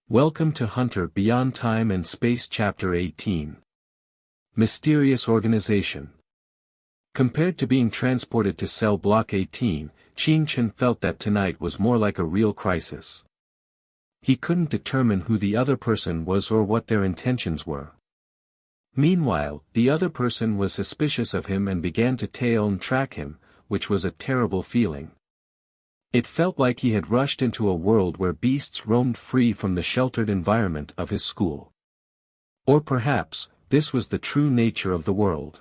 Welcome to Hunter Beyond Time and Space Chapter 18. Mysterious Organization. Compared to being transported to Cell Block 18, Qin felt that tonight was more like a real crisis. He couldn't determine who the other person was or what their intentions were. Meanwhile, the other person was suspicious of him and began to tail and track him, which was a terrible feeling. It felt like he had rushed into a world where beasts roamed free from the sheltered environment of his school. Or perhaps, this was the true nature of the world.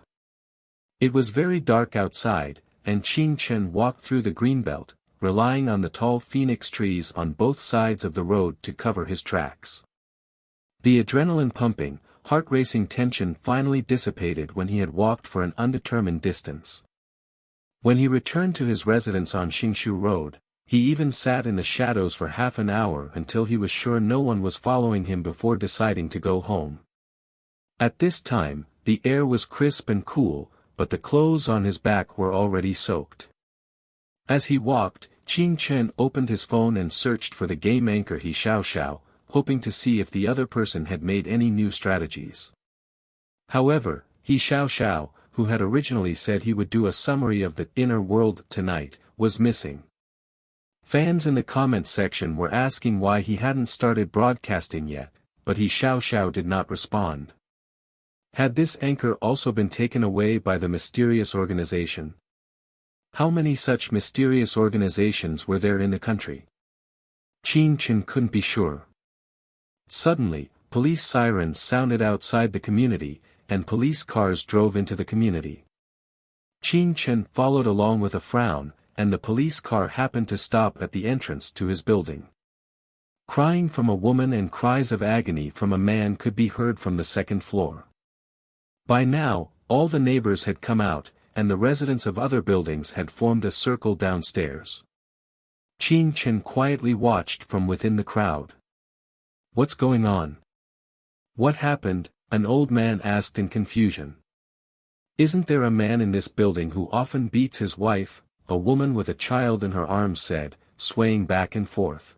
It was very dark outside, and Qin walked through the greenbelt, relying on the tall phoenix trees on both sides of the road to cover his tracks. The adrenaline pumping, heart-racing tension finally dissipated when he had walked for an undetermined distance. When he returned to his residence on Xingshu Road, he even sat in the shadows for half an hour until he was sure no one was following him before deciding to go home. At this time, the air was crisp and cool, but the clothes on his back were already soaked. As he walked, Qin opened his phone and searched for the game anchor He Xiao, hoping to see if the other person had made any new strategies. However, He Xiao, who had originally said he would do a summary of the inner world tonight, was missing. Fans in the comments section were asking why he hadn't started broadcasting yet, but He Xiao did not respond. Had this anchor also been taken away by the mysterious organization? How many such mysterious organizations were there in the country? Qin couldn't be sure. Suddenly, police sirens sounded outside the community, and police cars drove into the community. Qin followed along with a frown, and the police car happened to stop at the entrance to his building. Crying from a woman and cries of agony from a man could be heard from the second floor. By now, all the neighbors had come out, and the residents of other buildings had formed a circle downstairs. Qin quietly watched from within the crowd. "What's going on? What happened?" an old man asked in confusion. "Isn't there a man in this building who often beats his wife?" a woman with a child in her arms said, swaying back and forth.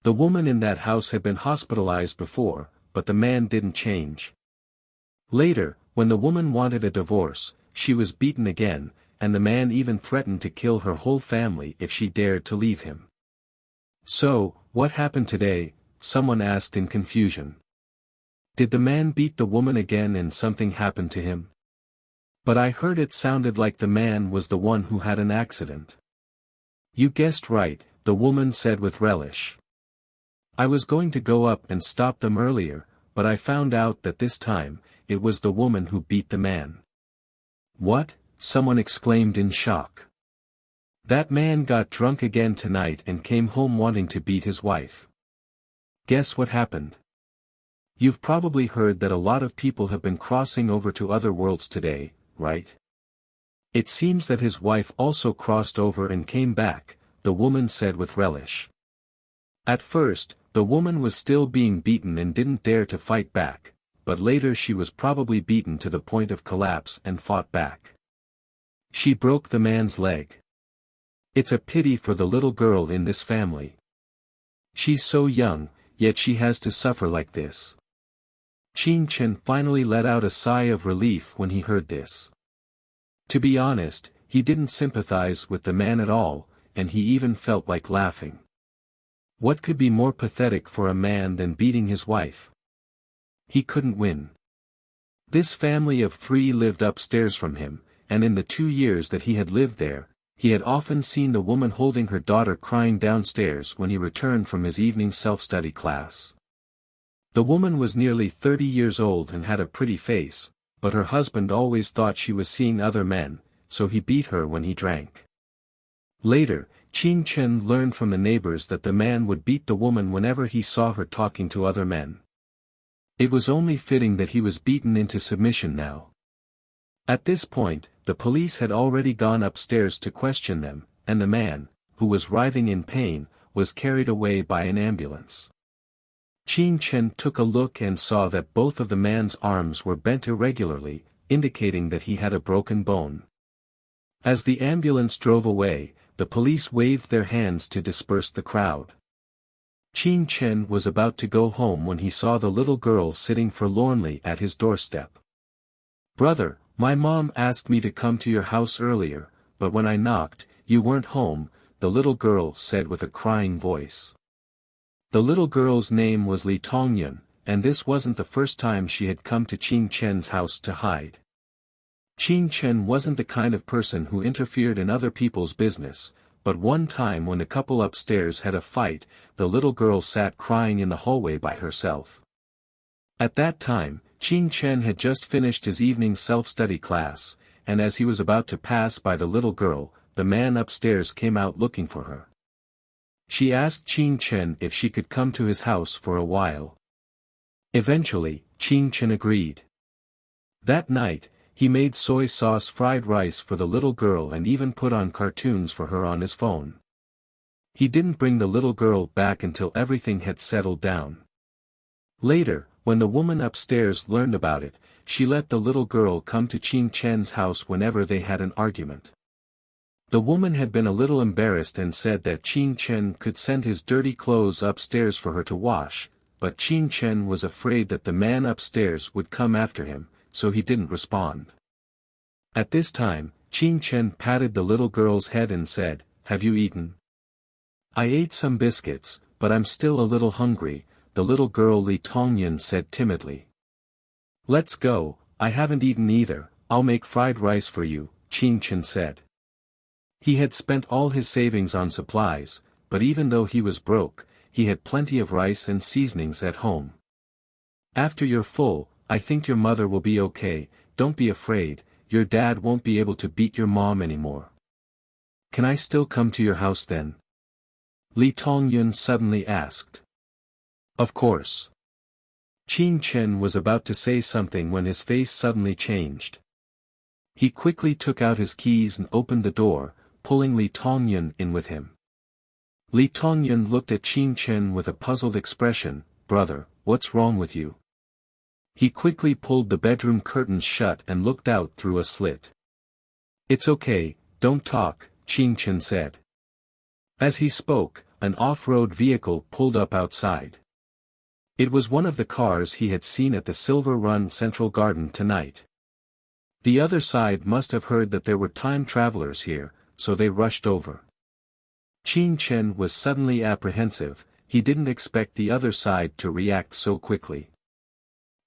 The woman in that house had been hospitalized before, but the man didn't change. Later, when the woman wanted a divorce, she was beaten again, and the man even threatened to kill her whole family if she dared to leave him. "So, what happened today?" someone asked in confusion. "Did the man beat the woman again and something happened to him? But I heard it sounded like the man was the one who had an accident." "You guessed right," the woman said with relish. "I was going to go up and stop them earlier, but I found out that this time, it was the woman who beat the man." "What?" someone exclaimed in shock. "That man got drunk again tonight and came home wanting to beat his wife. Guess what happened? You've probably heard that a lot of people have been crossing over to other worlds today, right? It seems that his wife also crossed over and came back," the woman said with relish. At first, the woman was still being beaten and didn't dare to fight back, but later she was probably beaten to the point of collapse and fought back. She broke the man's leg. It's a pity for the little girl in this family. She's so young, yet she has to suffer like this. Qin finally let out a sigh of relief when he heard this. To be honest, he didn't sympathize with the man at all, and he even felt like laughing. What could be more pathetic for a man than beating his wife? He couldn't win. This family of 3 lived upstairs from him, and in the 2 years that he had lived there, he had often seen the woman holding her daughter crying downstairs when he returned from his evening self-study class. The woman was nearly 30 years old and had a pretty face, but her husband always thought she was seeing other men, so he beat her when he drank. Later, Qin learned from the neighbors that the man would beat the woman whenever he saw her talking to other men. It was only fitting that he was beaten into submission now. At this point, the police had already gone upstairs to question them, and the man, who was writhing in pain, was carried away by an ambulance. Qin took a look and saw that both of the man's arms were bent irregularly, indicating that he had a broken bone. As the ambulance drove away, the police waved their hands to disperse the crowd. Qin Chen was about to go home when he saw the little girl sitting forlornly at his doorstep. "Brother, my mom asked me to come to your house earlier, but when I knocked, you weren't home," the little girl said with a crying voice. The little girl's name was Li Tongyun, and this wasn't the first time she had come to Qin Chen's house to hide. Qin Chen wasn't the kind of person who interfered in other people's business, but one time when the couple upstairs had a fight, the little girl sat crying in the hallway by herself. At that time, Qin Chen had just finished his evening self-study class, and as he was about to pass by the little girl, the man upstairs came out looking for her. She asked Qin Chen if she could come to his house for a while. Eventually, Qin Chen agreed. That night, he made soy sauce fried rice for the little girl and even put on cartoons for her on his phone. He didn't bring the little girl back until everything had settled down. Later, when the woman upstairs learned about it, she let the little girl come to Qin Chen's house whenever they had an argument. The woman had been a little embarrassed and said that Qin Chen could send his dirty clothes upstairs for her to wash, but Qin Chen was afraid that the man upstairs would come after him, so he didn't respond. At this time, Qin Chen patted the little girl's head and said, "Have you eaten?" "I ate some biscuits, but I'm still a little hungry," the little girl Li Tongyun said timidly. "Let's go, I haven't eaten either, I'll make fried rice for you," Qin Chen said. He had spent all his savings on supplies, but even though he was broke, he had plenty of rice and seasonings at home. "After you're full, I think your mother will be okay, don't be afraid, your dad won't be able to beat your mom anymore." "Can I still come to your house then?" Li Tongyun suddenly asked. "Of course." Qin Chen was about to say something when his face suddenly changed. He quickly took out his keys and opened the door, pulling Li Tongyun in with him. Li Tongyun looked at Qin Chen with a puzzled expression. "Brother, what's wrong with you?" He quickly pulled the bedroom curtains shut and looked out through a slit. "It's okay, don't talk," Qin Chen said. As he spoke, an off-road vehicle pulled up outside. It was one of the cars he had seen at the Silver Run Central Garden tonight. The other side must have heard that there were time travelers here, so they rushed over. Qin Chen was suddenly apprehensive, he didn't expect the other side to react so quickly.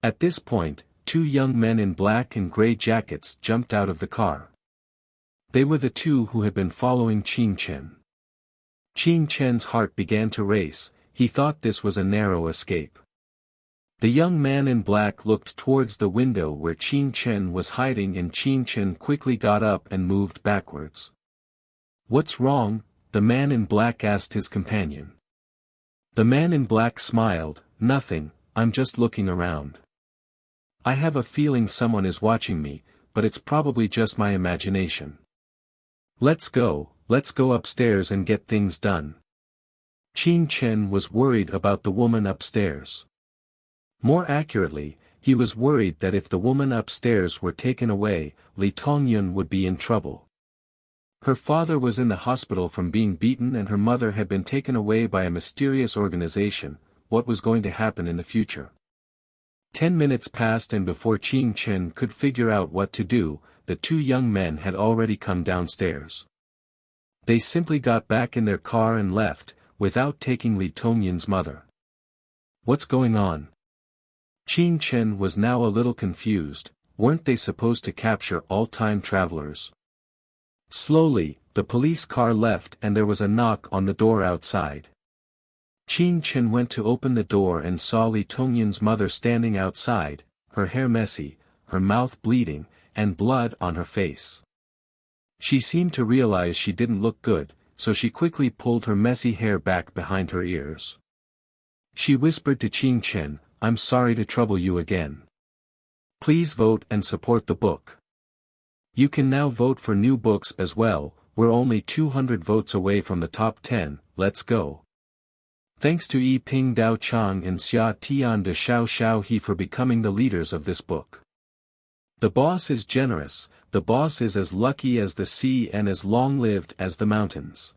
At this point, two young men in black and gray jackets jumped out of the car. They were the two who had been following Qin Chen. Qin Chen's heart began to race, he thought this was a narrow escape. The young man in black looked towards the window where Qin Chen was hiding and Qin Chen quickly got up and moved backwards. "What's wrong?" the man in black asked his companion. The man in black smiled, "Nothing, I'm just looking around. I have a feeling someone is watching me, but it's probably just my imagination. Let's go upstairs and get things done." Qin Chen was worried about the woman upstairs. More accurately, he was worried that if the woman upstairs were taken away, Li Tongyun would be in trouble. Her father was in the hospital from being beaten and her mother had been taken away by a mysterious organization. What was going to happen in the future? 10 minutes passed and before Qin Chen could figure out what to do, the two young men had already come downstairs. They simply got back in their car and left, without taking Li Tongyun's mother. What's going on? Qin Chen was now a little confused, weren't they supposed to capture all time travelers? Slowly, the police car left and there was a knock on the door outside. Qin Chen went to open the door and saw Li Tongyun's mother standing outside, her hair messy, her mouth bleeding, and blood on her face. She seemed to realize she didn't look good, so she quickly pulled her messy hair back behind her ears. She whispered to Qin Chen, "I'm sorry to trouble you again. Please vote and support the book. You can now vote for new books as well, we're only 200 votes away from the top 10, let's go." Thanks to Yi Ping Dao Chang and Xia Tian de Xiao Xiao He for becoming the leaders of this book. The boss is generous, the boss is as lucky as the sea and as long-lived as the mountains.